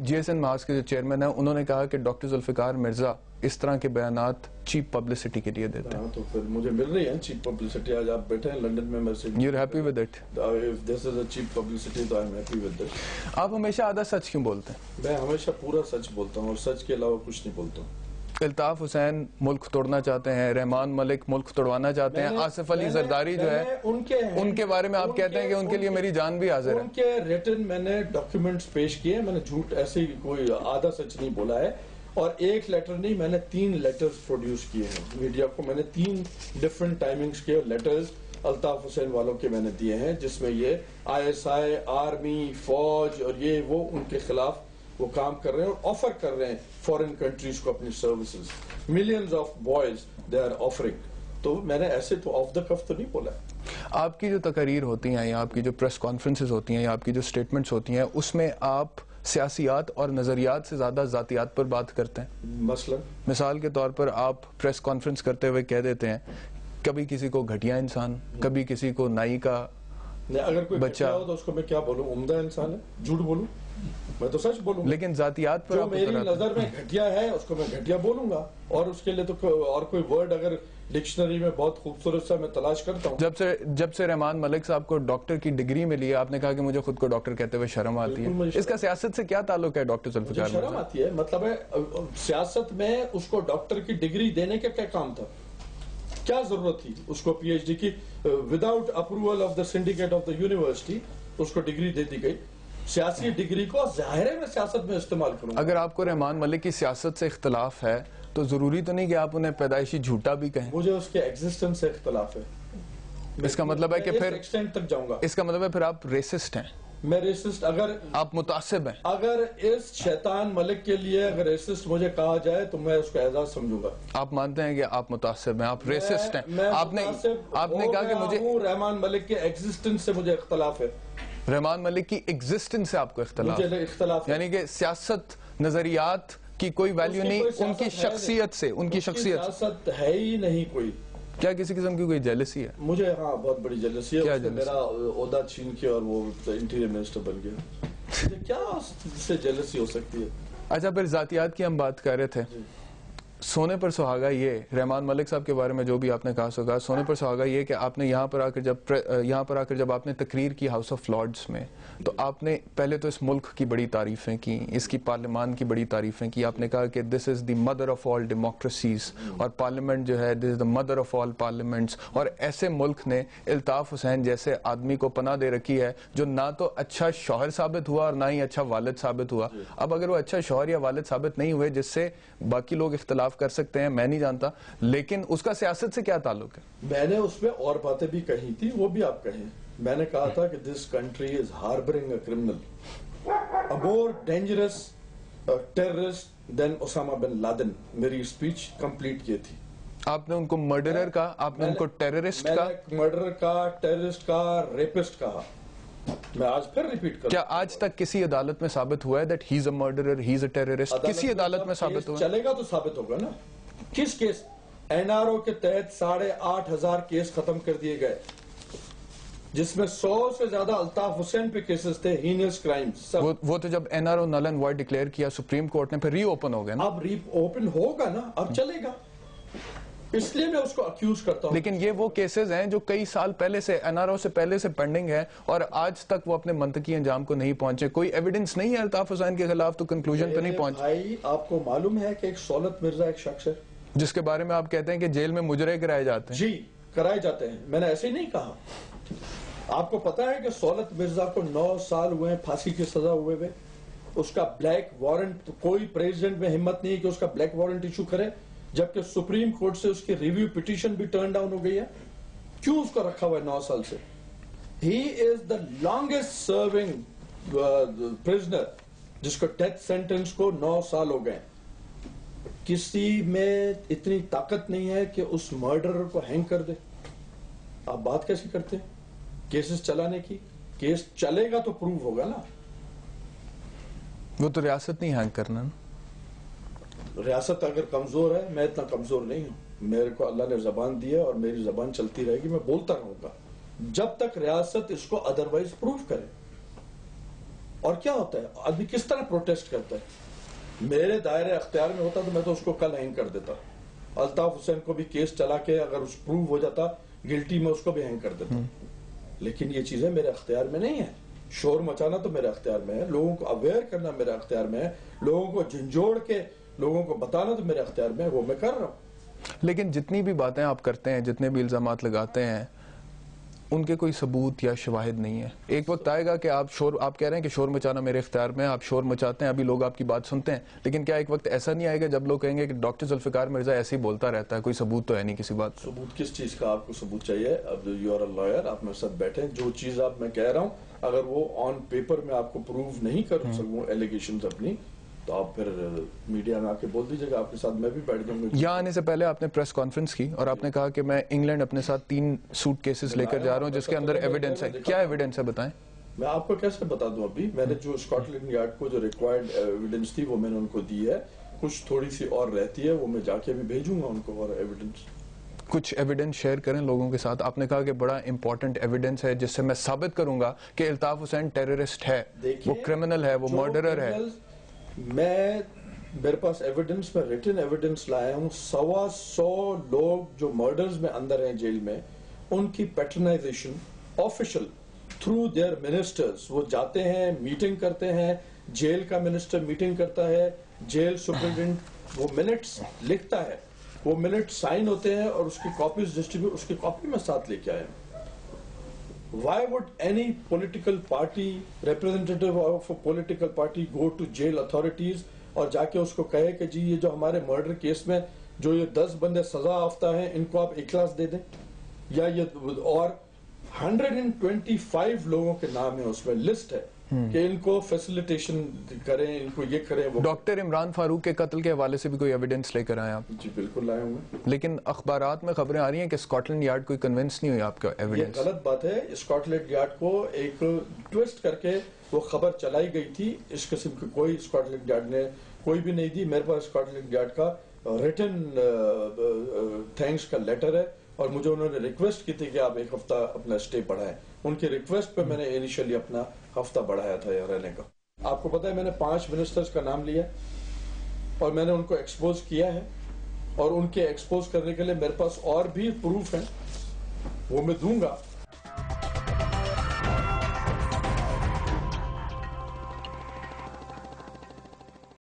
جی S N محاذ کے جو chairman ہیں انہوں نے کہا کہ ڈاکٹر ذوالفقار مرزا اس طرح کے بیانات چیپ پبلسٹی کے لیے دیتے ہیں. تو پھر مجھے مل رہی ہے چیپ پبلسٹی. آج آپ بیٹھے ہیں لنڈن میں, میں سے You're happy with it? If this is a cheap publicity تو I'm happy with it. آپ ہمیشہ آدھا سچ کیوں بولتے ہیں؟ میں ہمیشہ پورا سچ بولتا ہوں اور سچ کے علاوہ کچھ نہیں بولتا ہوں. الطاف حسین ملک توڑنا چاہتے ہیں, رحمان ملک ملک توڑوانا چاہتے ہیں, آصف علی زرداری جو ہے ان کے بارے میں آپ کہتے ہیں کہ ان کے لیے میری جان بھی حاضر ہے. ان کے ریٹن میں نے ڈاکیومنٹس پیش کیے, میں نے جھوٹ ایسے کوئی آدھا سچ نہیں بولا ہے. اور ایک لیٹر نہیں, میں نے 3 لیٹرز پروڈیوس کیے ہیں میڈیا کو. میں نے 3 ڈفرنٹ ٹائمنگز کے لیٹرز الطاف حسین والوں کے میں نے دیے ہیں, جس میں یہ ISI, آرمی, فوج اور یہ وہ ان کے خلاف وہ کام کر رہے ہیں اور آفر کر رہے ہیں فورن کنٹریز کو اپنی services. Millions of boys they are offering. تو میں نے ایسے تو آف دا کف تو نہیں بولا. آپ کی جو تقاریر ہوتی ہیں یا آپ کی جو پریس کانفرنسز ہوتی ہیں یا آپ کی جو سٹیٹمنٹس ہوتی ہیں, اس میں آپ سیاسیات اور نظریات سے زیادہ ذاتیات پر بات کرتے ہیں. مثال کے طور پر آپ پریس کانفرنس کرتے ہوئے کہہ دیتے ہیں کبھی کسی کو گھٹیا انسان, کبھی کسی کو نائی کا اگر کوئی بچہ ہو تو اس کو میں کیا بولوں, عمدہ انسان ہے, جھوٹ بولوں؟ میں تو سچ بولوں. لیکن ذاتیات پر جو میری نظر میں گھٹیا ہے اس کو میں گھٹیا بولوں گا, اور اس کے لیے تو اور کوئی ورڈ اگر ڈکشنری میں بہت خوبصورت سا میں تلاش کرتا ہوں. جب سے رحمان ملک صاحب کو ڈاکٹر کی ڈگری ملی ہے, آپ نے کہا کہ مجھے خود کو ڈاکٹر کہتے ہوئے شرم آتی ہے. اس کا سیاست سے کیا تعلق ہے ڈاکٹر ذوالفقار مرزا؟ شرم آتی ہے, مطلب ہے سیاست میں اس کو ڈاکٹر کی ڈگری دینے کا کیا کام تھا, کیا ضرورت تھی اس کو پی ایچ ڈی کی؟ Without approval of the syndicate of the university اس کو ڈگری دے دی گئی. سیاسی ڈگری کو ظاہر ہے میں سیاست میں استعمال کروں. اگر آپ کو رحمان ملک کی سیاست سے اختلاف ہے تو ضروری تو نہیں کہ آپ انہیں پیدائشی جھوٹا بھی کہیں. مجھے اس کے ایگزسٹنس سے اختلاف ہے. اس کا مطلب ہے کہ پھر ایکسٹینٹ تک جاؤں گا. اس کا مطلب ہے پھر آپ ریسسٹ ہیں. میں ریسسٹ, اگر آپ متعصب ہیں. اگر اس شیطان ملک کے لیے اگر ریسسٹ مجھے کہا جائے تو میں اس کو اعزاز سمجھوں گا. آپ مانتے ہیں کہ آپ متعصب ہیں, آپ ریسسٹ ہیں. آپ نے کہا کہ مجھے رحمان ملک کے ایگزسٹنس سے مجھے اختلاف ہے. رحمان ملک کی ایگزسٹنس سے آپ کو اختلاف ہے, یعنی کہ سیاست نظریات کی کوئی ویلیو نہیں, ان کی شخصیت سے, ان کی شخصیت سیاست ہے ہی نہیں کوئی. کیا کسی قسم کی کوئی جیلسی ہے؟ مجھے ہاں بہت بڑی جیلسی ہے. میرا عہدہ چھین کے اور وہ انٹیریئر منسٹر بن گیا. کیا اس سے جیلسی ہو سکتی ہے؟ اچھا, پھر ذاتیات کی ہم بات کر رہے تھے. سونے پر سہاگا یہ رحمان ملک صاحب کے بارے میں جو بھی آپ نے کہا سکا, سونے پر سہاگا یہ کہ آپ نے یہاں پر آ کر جب آپ نے تقریر کی ہاؤس آف لارڈز میں, تو آپ نے پہلے تو اس ملک کی بڑی تعریفیں کی, اس کی پارلیمان کی بڑی تعریفیں کی. آپ نے کہا کہ this is the mother of all democracies, اور پارلیمنٹ جو ہے this is the mother of all parliaments. اور ایسے ملک نے الطاف حسین جیسے آدمی کو پناہ دے رکھی ہے جو نہ تو اچھا شوہر ثابت ہوا اور نہ ہی اچھا والد ثابت ہوا. اب اگر وہ اچھا شوہر یا والد ثابت نہیں ہوئے جس سے باقی لوگ اختلاف کر سکتے ہیں, میں نہیں جانتا, لیکن اس کا سیاست سے کیا تعلق ہے؟ میں نے اس میں اور باتیں بھی کہی تھی, وہ بھی آپ کہیں. میں نے کہا تھا کہ this country is harbouring a criminal, a more dangerous terrorist than Osama bin Laden. میری اسپیچ کمپلیٹ کی تھی. آپ نے ان کو مرڈرر کہا, آپ نے ان کو ٹیررسٹ کہا. میں نے مرڈرر کہا, ٹیررسٹ کہا, ریپسٹ کہا. میں آج پھر ریپیٹ کروں. کیا آج تک کسی عدالت میں ثابت ہوا ہے that he is a murderer, he is a terrorist? کسی عدالت میں ثابت ہوا ہے؟ چلے گا تو ثابت ہوگا نا. کس کیس NRO کے تحت 8,500 کیس ختم کر دیے گئے, جس میں 100 سے زیادہ الطاف حسین پہ کیسز تھے, ہینس کرائمز. وہ تو جب NRO null and void declare کیا سپریم کورٹ نے, پھر ری اوپن ہو گئے نا. اب ری اوپن ہوگا نا, اب چلے گا, اس لیے میں اس کو اکیوز کرتا ہوں. لیکن یہ وہ کیسز ہیں جو کئی سال پہلے سے NRO سے پہلے سے پینڈنگ ہے, اور آج تک وہ اپنے منطقی انجام کو نہیں پہنچے. کوئی ایویڈنس نہیں ہے الطاف حسین کے خلاف, تو کنکلوژن پہ نہیں پہنچے. بھائی آپ کو معلوم ہے کہ ایک سولت مرزا ایک شخص ہے جس کے بارے میں آپ کہتے ہیں کہ جیل میں مجرے کرائے جاتے ہیں. جی کرائے جاتے ہیں, میں نے ایسے ہی نہیں کہا. آپ کو پتا ہے کہ سولت مرزا کو 9 سال ہوئے ہیں پھانسی کی سزا ہوئے ہوئے. اس کا بلیک وارنٹ, کوئی پریزیڈنٹ میں ہمت نہیں کہ اس کا بلیک وارنٹ ایشو کرے, جبکہ سپریم کورٹ سے اس کی ریویو پٹیشن بھی ٹرن ڈاؤن ہو گئی ہے. کیوں اس کو رکھا ہوا ہے 9 سال سے؟ ہی از دا لانگسٹ سرونگ پرزنر جس کو ڈیتھ سینٹنس کو 9 سال ہو گئے. کسی میں اتنی طاقت نہیں ہے کہ اس مرڈرر کو ہینگ کر دے. آپ بات کیسے کرتے ہیں کیسز چلانے کی؟ کیس چلے گا تو پروو ہوگا نا. وہ تو ریاست نہیں ہینگ کرنا. ریاست اگر کمزور ہے, میں اتنا کمزور نہیں ہوں. میرے کو اللہ نے زبان دی ہے اور میری زبان چلتی رہے گی, میں بولتا رہوں گا جب تک ریاست اس کو ادروائز پروف کرے. اور کیا ہوتا ہے آدمی کس طرح پروٹیسٹ کرتا ہے. میرے دائرے اختیار میں ہوتا تو میں تو اس کو کل ہینگ کر دیتا. الطاف حسین کو بھی کیس چلا کے اگر اس پروو ہو جاتا گلٹی میں اس کو بھی ہینگ کر دیتا. لیکن یہ چیزیں میرے اختیار میں نہیں ہیں. شور مچانا تو میرے اختیار میں ہے, لوگوں کو اویئر کرنا میرے اختیار میں ہے, لوگوں کو جھنجھوڑ کے لوگوں کو بتانا تو میرے اختیار میں ہے, وہ میں کر رہا ہوں. لیکن جتنی بھی باتیں آپ کرتے ہیں, جتنے بھی الزامات لگاتے ہیں, ان کے کوئی ثبوت یا شواہد نہیں ہے. ایک وقت آئے گا کہ آپ کہہ رہے ہیں کہ شور مچانا میرے اختیار میں ہے, آپ شور مچاتے ہیں, ابھی لوگ آپ کی بات سنتے ہیں, لیکن کیا ایک وقت ایسا نہیں آئے گا جب لوگ کہیں گے کہ ڈاکٹر ذوالفقار مرزا ایسے ہی بولتا رہتا ہے, کوئی ثبوت تو ہے نہیں کسی بات؟ ثبوت کس چیز کا آپ کو ثبوت چاہیے؟ اب یو آر اے لائر, آپ میرے ساتھ بیٹھیں, جو چیز آپ میں کہہ رہا ہوں اگر وہ آن پیپر میں آپ کو پروو نہیں کر سکوں ایلیگیشنز اپنی, تو آپ پھر میڈیا میں آ کے بول دیجیے گا, آپ کے ساتھ میں بھی بیٹھ جاؤں گا. یہاں آنے سے پہلے آپ نے پریس کانفرنس کی اور آپ نے کہا کہ میں انگلینڈ اپنے ساتھ 3 سوٹ کیسز لے کر جا رہا ہوں جس کے اندر ایویڈنس ہے. کیا ایویڈنس ہے بتائیں؟ میں آپ کو کیسے بتا دوں؟ ابھی میں نے جو اسکاٹ لینڈ یارڈ کو جو ریکوائرڈ ایویڈنس تھی وہ میں نے ان کو دی ہے, کچھ تھوڑی سی اور رہتی ہے, وہ میں جا کے بھی بھیجوں گا ان کو اور ایویڈنس. کچھ ایویڈنس شیئر کریں لوگوں کے ساتھ. آپ نے کہا کہ بڑا امپورٹنٹ ایویڈنس ہے جس سے میں ثابت کروں گا کہ الطاف حسین ٹیررسٹ ہے, وہ کرمنل ہے, وہ مرڈرر ہے. میرے پاس ایویڈنس, میں ریٹن ایویڈنس لایا ہوں. 125 لوگ جو مرڈرز میں اندر ہیں جیل میں, ان کی پیٹرنائزیشن آفیشل تھرو دیئر منسٹرز, وہ جاتے ہیں میٹنگ کرتے ہیں, جیل کا منسٹر میٹنگ کرتا ہے, جیل سپرنٹینڈنٹ وہ منٹس لکھتا ہے, وہ منٹ سائن ہوتے ہیں اور اس کی کاپیز ڈسٹریبیوٹ, اس کی کاپی میں ساتھ لے کے آیا ہوں. Why would any political party, representative of a political party go to jail authorities اور جا کے اس کو کہے کہ جی یہ جو ہمارے مرڈر کیس میں جو یہ 10 بندے سزا یافتہ ہیں ان کو آپ ایک کلاس دے دیں, یا یہ اور 125 لوگوں کے نام ہے اس میں, لسٹ ہے کہ ان کو فیسیلیٹیشن کریں, ان کو یہ کریں. ڈاکٹر عمران فاروق کے قتل کے حوالے سے بھی کوئی ایویڈنس لے کر آئے آپ؟ جی بالکل لائے ہوں گے. لیکن اخبارات میں خبریں آ رہی ہیں کہ اسکاٹ لینڈ یارڈ کوئی کنونس نہیں ہوئی آپ کا ایویڈنس. یہ غلط بات ہے. اسکاٹ لینڈ یارڈ کو ایک ٹویسٹ کر کے وہ خبر چلائی گئی تھی, اس قسم کی کوئی اسکاٹ لینڈ یارڈ نے کوئی بھی نہیں دی. میرے پاس اسکاٹ لینڈ یارڈ کا ریٹن تھینکس کا لیٹر ہے, اور مجھے انہوں نے ریکویسٹ کی تھی کہ آپ 1 ہفتہ اپنا اسٹے بڑھائیں. ان کی ریکویسٹ پہ میں نے انیشلی اپنا ہفتہ بڑھایا تھا یہاں رہنے کا. آپ کو پتا ہے میں نے 5 منسٹرز کا نام لیا اور میں نے ان کو ایکسپوز کیا ہے, اور ان کے ایکسپوز کرنے کے لیے میرے پاس اور بھی پروف ہیں, وہ میں دوں گا.